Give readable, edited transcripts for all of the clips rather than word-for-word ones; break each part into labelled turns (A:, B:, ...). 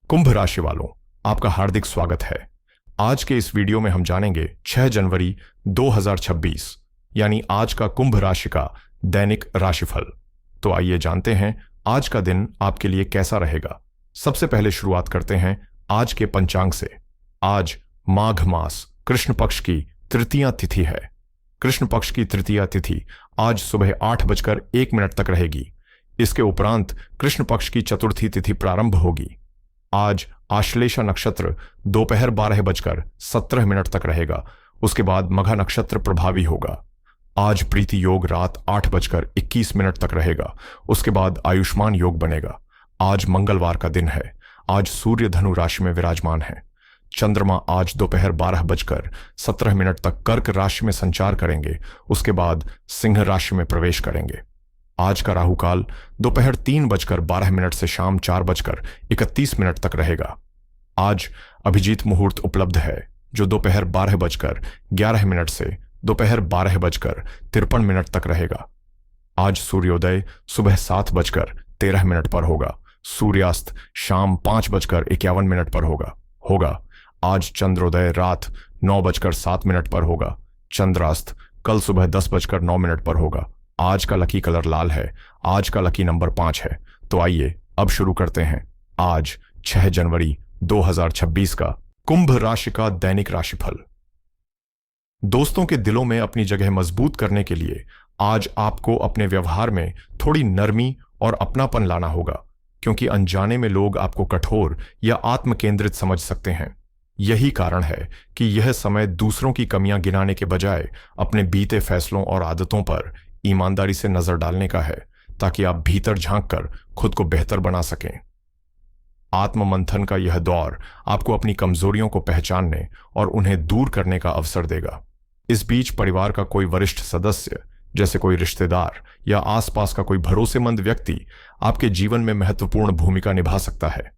A: कुंभ राशि वालों, आपका हार्दिक स्वागत है। आज के इस वीडियो में हम जानेंगे 6 जनवरी 2026 यानी आज का कुंभ राशि का दैनिक राशिफल। तो आइए जानते हैं आज का दिन आपके लिए कैसा रहेगा। सबसे पहले शुरुआत करते हैं आज के पंचांग से। आज माघ मास कृष्ण पक्ष की तृतीया तिथि है। कृष्ण पक्ष की तृतीया तिथि आज सुबह 8:01 तक रहेगी। इसके उपरांत कृष्ण पक्ष की चतुर्थी तिथि प्रारंभ होगी। आज आश्लेषा नक्षत्र दोपहर 12:17 तक रहेगा। उसके बाद मघा नक्षत्र प्रभावी होगा। आज प्रीति योग रात 8:21 तक रहेगा। उसके बाद आयुष्मान योग बनेगा। आज मंगलवार का दिन है। आज सूर्य धनु राशि में विराजमान है। चंद्रमा आज दोपहर 12:17 तक कर्क राशि में संचार करेंगे। उसके बाद सिंह राशि में प्रवेश करेंगे। आज का राहु काल दोपहर 3:12 से शाम 4:31 तक रहेगा। आज अभिजीत मुहूर्त उपलब्ध है जो दोपहर 12:11 से दोपहर 12:53 तक रहेगा। आज सूर्योदय सुबह 7:13 पर होगा। सूर्यास्त शाम 5:51 पर होगा। आज चंद्रोदय रात 9:07 पर होगा। चंद्रास्त कल सुबह 10:09 पर होगा। आज का लकी कलर लाल है। आज का लकी नंबर 5 है। तो आइए अब शुरू करते हैं आज 6 जनवरी 2026 का कुंभ राशि का दैनिक राशिफल। दोस्तों के दिलों में अपनी जगह मजबूत करने के लिए आज आपको अपने व्यवहार में थोड़ी नरमी और अपनापन लाना होगा, क्योंकि अनजाने में लोग आपको कठोर या आत्म केंद्रित समझ सकते हैं। यही कारण है कि यह समय दूसरों की कमियां गिनाने के बजाय अपने बीते फैसलों और आदतों पर ईमानदारी से नजर डालने का है, ताकि आप भीतर झांककर खुद को बेहतर बना सकें। आत्म मंथन का यह दौर आपको अपनी कमजोरियों को पहचानने और उन्हें दूर करने का अवसर देगा। इस बीच परिवार का कोई वरिष्ठ सदस्य, जैसे कोई रिश्तेदार या आसपास का कोई भरोसेमंद व्यक्ति आपके जीवन में महत्वपूर्ण भूमिका निभा सकता है।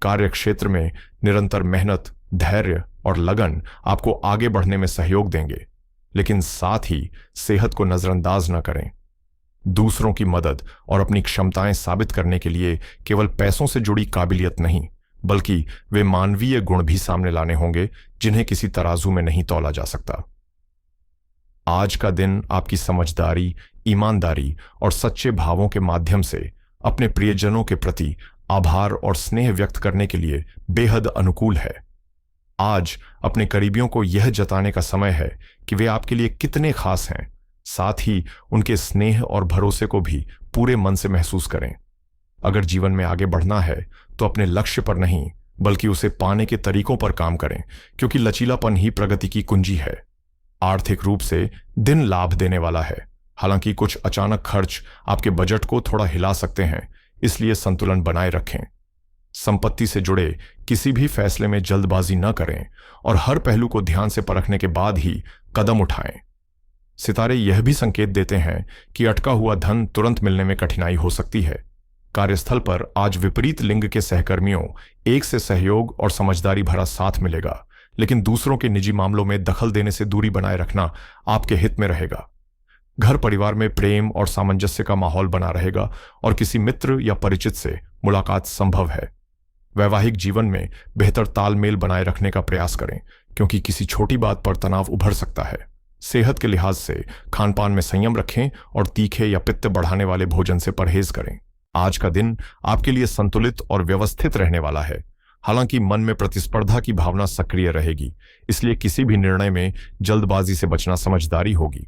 A: कार्य क्षेत्र में निरंतर मेहनत, धैर्य और लगन आपको आगे बढ़ने में सहयोग देंगे, लेकिन साथ ही सेहत को नजरअंदाज न करें। दूसरों की मदद और अपनी क्षमताएं साबित करने के लिए केवल पैसों से जुड़ी काबिलियत नहीं, बल्कि वे मानवीय गुण भी सामने लाने होंगे जिन्हें किसी तराजू में नहीं तौला जा सकता। आज का दिन आपकी समझदारी, ईमानदारी और सच्चे भावों के माध्यम से अपने प्रियजनों के प्रति आभार और स्नेह व्यक्त करने के लिए बेहद अनुकूल है। आज अपने करीबियों को यह जताने का समय है कि वे आपके लिए कितने खास हैं। साथ ही उनके स्नेह और भरोसे को भी पूरे मन से महसूस करें। अगर जीवन में आगे बढ़ना है तो अपने लक्ष्य पर नहीं, बल्कि उसे पाने के तरीकों पर काम करें, क्योंकि लचीलापन ही प्रगति की कुंजी है। आर्थिक रूप से दिन लाभ देने वाला है। हालांकि कुछ अचानक खर्च आपके बजट को थोड़ा हिला सकते हैं, इसलिए संतुलन बनाए रखें। संपत्ति से जुड़े किसी भी फैसले में जल्दबाजी न करें और हर पहलू को ध्यान से परखने के बाद ही कदम उठाएं। सितारे यह भी संकेत देते हैं कि अटका हुआ धन तुरंत मिलने में कठिनाई हो सकती है। कार्यस्थल पर आज विपरीत लिंग के सहकर्मियों एक से सहयोग और समझदारी भरा साथ मिलेगा, लेकिन दूसरों के निजी मामलों में दखल देने से दूरी बनाए रखना आपके हित में रहेगा। घर परिवार में प्रेम और सामंजस्य का माहौल बना रहेगा और किसी मित्र या परिचित से मुलाकात संभव है। वैवाहिक जीवन में बेहतर तालमेल बनाए रखने का प्रयास करें, क्योंकि किसी छोटी बात पर तनाव उभर सकता है। सेहत के लिहाज से खानपान में संयम रखें और तीखे या पित्त बढ़ाने वाले भोजन से परहेज करें। आज का दिन आपके लिए संतुलित और व्यवस्थित रहने वाला है। हालांकि मन में प्रतिस्पर्धा की भावना सक्रिय रहेगी, इसलिए किसी भी निर्णय में जल्दबाजी से बचना समझदारी होगी।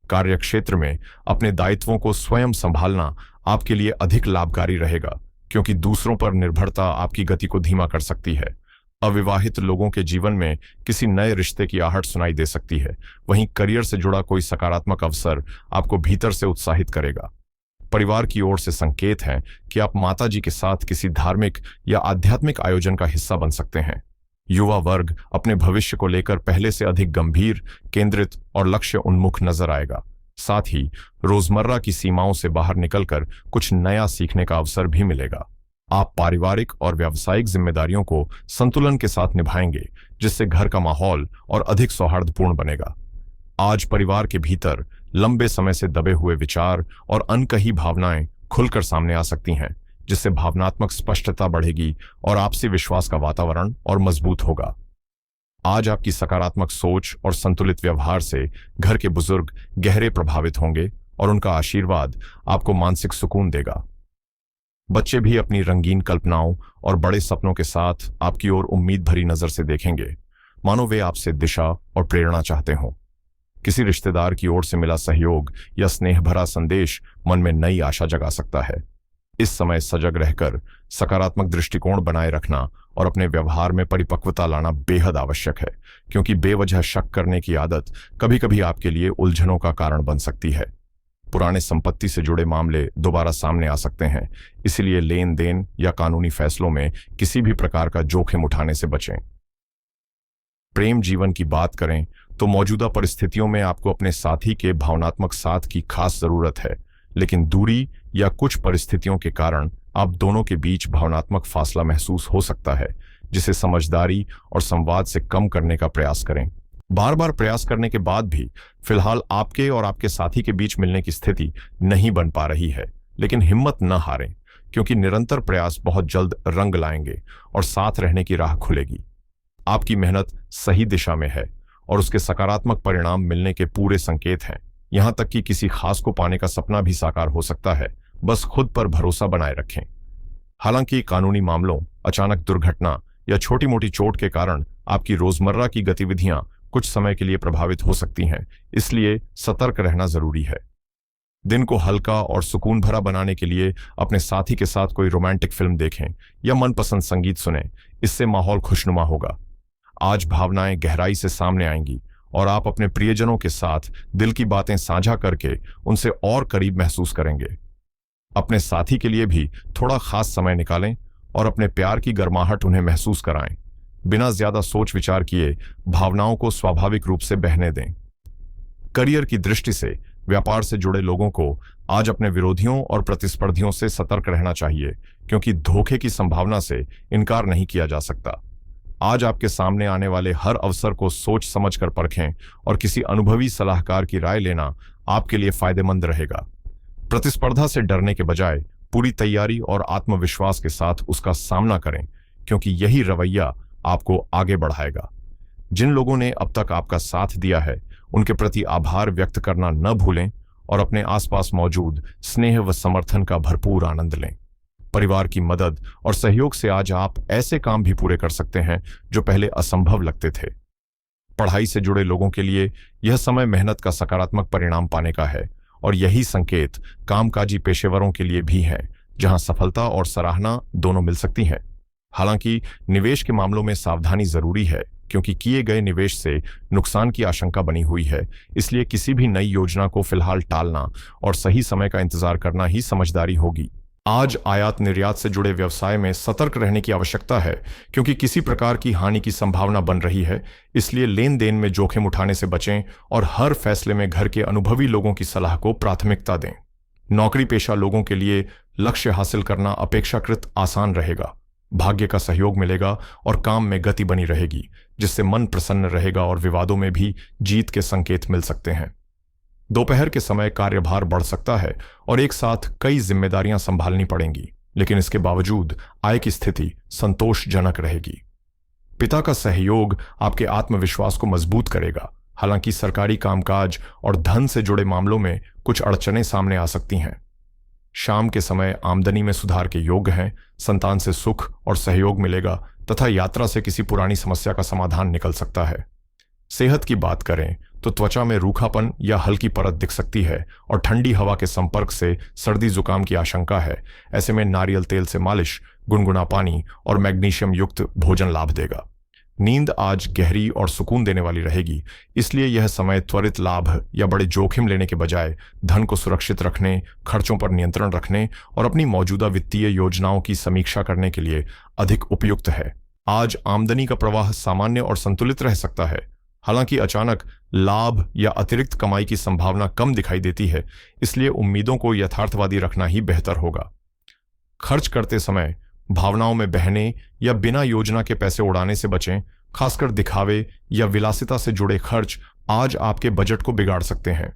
A: कार्यक्षेत्र में अपने दायित्वों को स्वयं संभालना आपके लिए अधिक लाभकारी रहेगा, क्योंकि दूसरों पर निर्भरता आपकी गति को धीमा कर सकती है। अविवाहित लोगों के जीवन में किसी नए रिश्ते की आहट सुनाई दे सकती है। वहीं करियर से जुड़ा कोई सकारात्मक अवसर आपको भीतर से उत्साहित करेगा। परिवार की ओर से संकेत हैं कि आप माताजी के साथ किसी धार्मिक या आध्यात्मिक आयोजन का हिस्सा बन सकते हैं। युवा वर्ग अपने भविष्य को लेकर पहले से अधिक गंभीर, केंद्रित और लक्ष्य उन्मुख नजर आएगा। साथ ही रोजमर्रा की सीमाओं से बाहर निकलकर कुछ नया सीखने का अवसर भी मिलेगा। आप पारिवारिक और व्यावसायिक जिम्मेदारियों को संतुलन के साथ निभाएंगे, जिससे घर का माहौल और अधिक सौहार्दपूर्ण बनेगा। आज परिवार के भीतर लंबे समय से दबे हुए विचार और अनकही भावनाएं खुलकर सामने आ सकती हैं। जिससे भावनात्मक स्पष्टता बढ़ेगी और आपसी विश्वास का वातावरण और मजबूत होगा। आज आपकी सकारात्मक सोच और संतुलित व्यवहार से घर के बुजुर्ग गहरे प्रभावित होंगे और उनका आशीर्वाद आपको मानसिक सुकून देगा। बच्चे भी अपनी रंगीन कल्पनाओं और बड़े सपनों के साथ आपकी ओर उम्मीद भरी नजर से देखेंगे, मानो वे आपसे दिशा और प्रेरणा चाहते हों। किसी रिश्तेदार की ओर से मिला सहयोग या स्नेह भरा संदेश मन में नई आशा जगा सकता है। इस समय सजग रहकर सकारात्मक दृष्टिकोण बनाए रखना और अपने व्यवहार में परिपक्वता लाना बेहद आवश्यक है, क्योंकि बेवजह शक करने की आदत कभी कभी आपके लिए उलझनों का कारण बन सकती है। पुराने संपत्ति से जुड़े मामले दोबारा सामने आ सकते हैं, इसलिए लेन देन या कानूनी फैसलों में किसी भी प्रकार का जोखिम उठाने से बचें। प्रेम जीवन की बात करें तो मौजूदा परिस्थितियों में आपको अपने साथी के भावनात्मक साथ की खास जरूरत है, लेकिन दूरी या कुछ परिस्थितियों के कारण आप दोनों के बीच भावनात्मक फासला महसूस हो सकता है, जिसे समझदारी और संवाद से कम करने का प्रयास करें। बार बार प्रयास करने के बाद भी फिलहाल आपके और आपके साथी के बीच मिलने की स्थिति नहीं बन पा रही है, लेकिन हिम्मत न हारें, क्योंकि निरंतर प्रयास बहुत जल्द रंग लाएंगे और साथ रहने की राह खुलेगी। आपकी मेहनत सही दिशा में है और उसके सकारात्मक परिणाम मिलने के पूरे संकेत हैं। यहां तक कि किसी खास को पाने का सपना भी साकार हो सकता है। बस खुद पर भरोसा बनाए रखें। हालांकि कानूनी मामलों, अचानक दुर्घटना या छोटी मोटी चोट के कारण आपकी रोजमर्रा की गतिविधियां कुछ समय के लिए प्रभावित हो सकती हैं, इसलिए सतर्क रहना जरूरी है। दिन को हल्का और सुकून भरा बनाने के लिए अपने साथी के साथ कोई रोमांटिक फिल्म देखें या मनपसंद संगीत सुनें। इससे माहौल खुशनुमा होगा। आज भावनाएं गहराई से सामने आएंगी और आप अपने प्रियजनों के साथ दिल की बातें साझा करके उनसे और करीब महसूस करेंगे। अपने साथी के लिए भी थोड़ा खास समय निकालें और अपने प्यार की गर्माहट उन्हें महसूस कराएं। बिना ज्यादा सोच विचार किए भावनाओं को स्वाभाविक रूप से बहने दें। करियर की दृष्टि से व्यापार से जुड़े लोगों को आज अपने विरोधियों और प्रतिस्पर्धियों से सतर्क रहना चाहिए, क्योंकि धोखे की संभावना से इनकार नहीं किया जा सकता। आज आपके सामने आने वाले हर अवसर को सोच समझकर परखें और किसी अनुभवी सलाहकार की राय लेना आपके लिए फायदेमंद रहेगा। प्रतिस्पर्धा से डरने के बजाय पूरी तैयारी और आत्मविश्वास के साथ उसका सामना करें, क्योंकि यही रवैया आपको आगे बढ़ाएगा। जिन लोगों ने अब तक आपका साथ दिया है, उनके प्रति आभार व्यक्त करना न भूलें और अपने आसपास मौजूद स्नेह व समर्थन का भरपूर आनंद लें। परिवार की मदद और सहयोग से आज आप ऐसे काम भी पूरे कर सकते हैं जो पहले असंभव लगते थे। पढ़ाई से जुड़े लोगों के लिए यह समय मेहनत का सकारात्मक परिणाम पाने का है, और यही संकेत कामकाजी पेशेवरों के लिए भी है, जहां सफलता और सराहना दोनों मिल सकती हैं। हालांकि निवेश के मामलों में सावधानी जरूरी है, क्योंकि किए गए निवेश से नुकसान की आशंका बनी हुई है। इसलिए किसी भी नई योजना को फिलहाल टालना और सही समय का इंतजार करना ही समझदारी होगी। आज आयात निर्यात से जुड़े व्यवसाय में सतर्क रहने की आवश्यकता है, क्योंकि किसी प्रकार की हानि की संभावना बन रही है। इसलिए लेन देन में जोखिम उठाने से बचें और हर फैसले में घर के अनुभवी लोगों की सलाह को प्राथमिकता दें। नौकरी पेशा लोगों के लिए लक्ष्य हासिल करना अपेक्षाकृत आसान रहेगा। भाग्य का सहयोग मिलेगा और काम में गति बनी रहेगी, जिससे मन प्रसन्न रहेगा और विवादों में भी जीत के संकेत मिल सकते हैं। दोपहर के समय कार्यभार बढ़ सकता है और एक साथ कई जिम्मेदारियां संभालनी पड़ेंगी, लेकिन इसके बावजूद आय की स्थिति संतोषजनक रहेगी। पिता का सहयोग आपके आत्मविश्वास को मजबूत करेगा। हालांकि सरकारी कामकाज और धन से जुड़े मामलों में कुछ अड़चनें सामने आ सकती हैं। शाम के समय आमदनी में सुधार के योग हैं, संतान से सुख और सहयोग मिलेगा तथा यात्रा से किसी पुरानी समस्या का समाधान निकल सकता है। सेहत की बात करें तो त्वचा में रूखापन या हल्की परत दिख सकती है और ठंडी हवा के संपर्क से सर्दी जुकाम की आशंका है। ऐसे में नारियल तेल से मालिश, गुनगुना पानी और मैग्नीशियम युक्त भोजन लाभ देगा। नींद आज गहरी और सुकून देने वाली रहेगी, इसलिए यह समय त्वरित लाभ या बड़े जोखिम लेने के बजाय धन को सुरक्षित रखने, खर्चों पर नियंत्रण रखने और अपनी मौजूदा वित्तीय योजनाओं की समीक्षा करने के लिए अधिक उपयुक्त है। आज आमदनी का प्रवाह सामान्य और संतुलित रह सकता है। हालांकि अचानक लाभ या अतिरिक्त कमाई की संभावना कम दिखाई देती है, इसलिए उम्मीदों को यथार्थवादी रखना ही बेहतर होगा। खर्च करते समय भावनाओं में बहने या बिना योजना के पैसे उड़ाने से बचें। खासकर दिखावे या विलासिता से जुड़े खर्च आज आपके बजट को बिगाड़ सकते हैं।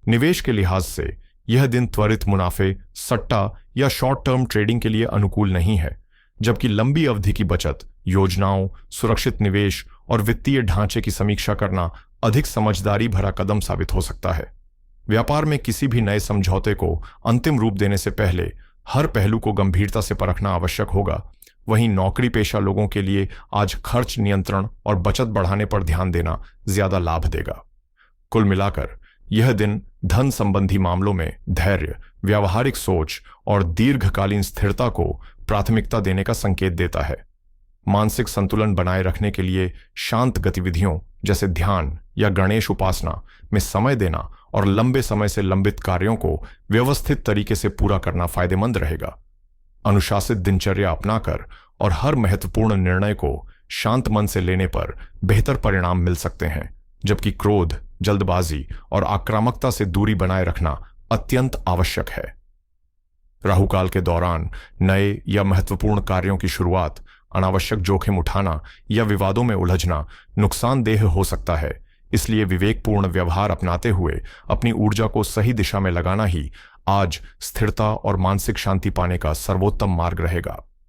A: निवेश के लिहाज से यह दिन त्वरित मुनाफे, सट्टा या शॉर्ट टर्म ट्रेडिंग के लिए अनुकूल नहीं है, जबकि लंबी अवधि की बचत, योजनाओं, सुरक्षित निवेश और वित्तीय ढांचे की समीक्षा करना अधिक समझदारी भरा कदम साबित हो सकता है। व्यापार में किसी भी नए समझौते को अंतिम रूप देने से पहले हर पहलू को गंभीरता से परखना आवश्यक होगा। वहीं नौकरी पेशा लोगों के लिए आज खर्च नियंत्रण और बचत बढ़ाने पर ध्यान देना ज्यादा लाभ देगा। कुल मिलाकर यह दिन धन संबंधी मामलों में धैर्य, व्यावहारिक सोच और दीर्घकालीन स्थिरता को प्राथमिकता देने का संकेत देता है। मानसिक संतुलन बनाए रखने के लिए शांत गतिविधियों जैसे ध्यान या गणेश उपासना में समय देना और लंबे समय से लंबित कार्यों को व्यवस्थित तरीके से पूरा करना फायदेमंद रहेगा। अनुशासित दिनचर्या अपनाकर और हर महत्वपूर्ण निर्णय को शांत मन से लेने पर बेहतर परिणाम मिल सकते हैं, जबकि क्रोध, जल्दबाजी और आक्रामकता से दूरी बनाए रखना अत्यंत आवश्यक है। राहुकाल के दौरान नए या महत्वपूर्ण कार्यों की शुरुआत, अनावश्यक जोखिम उठाना या विवादों में उलझना नुकसानदेह हो सकता है। इसलिए विवेकपूर्ण व्यवहार अपनाते हुए अपनी ऊर्जा को सही दिशा में लगाना ही आज स्थिरता और मानसिक शांति पाने का सर्वोत्तम मार्ग रहेगा।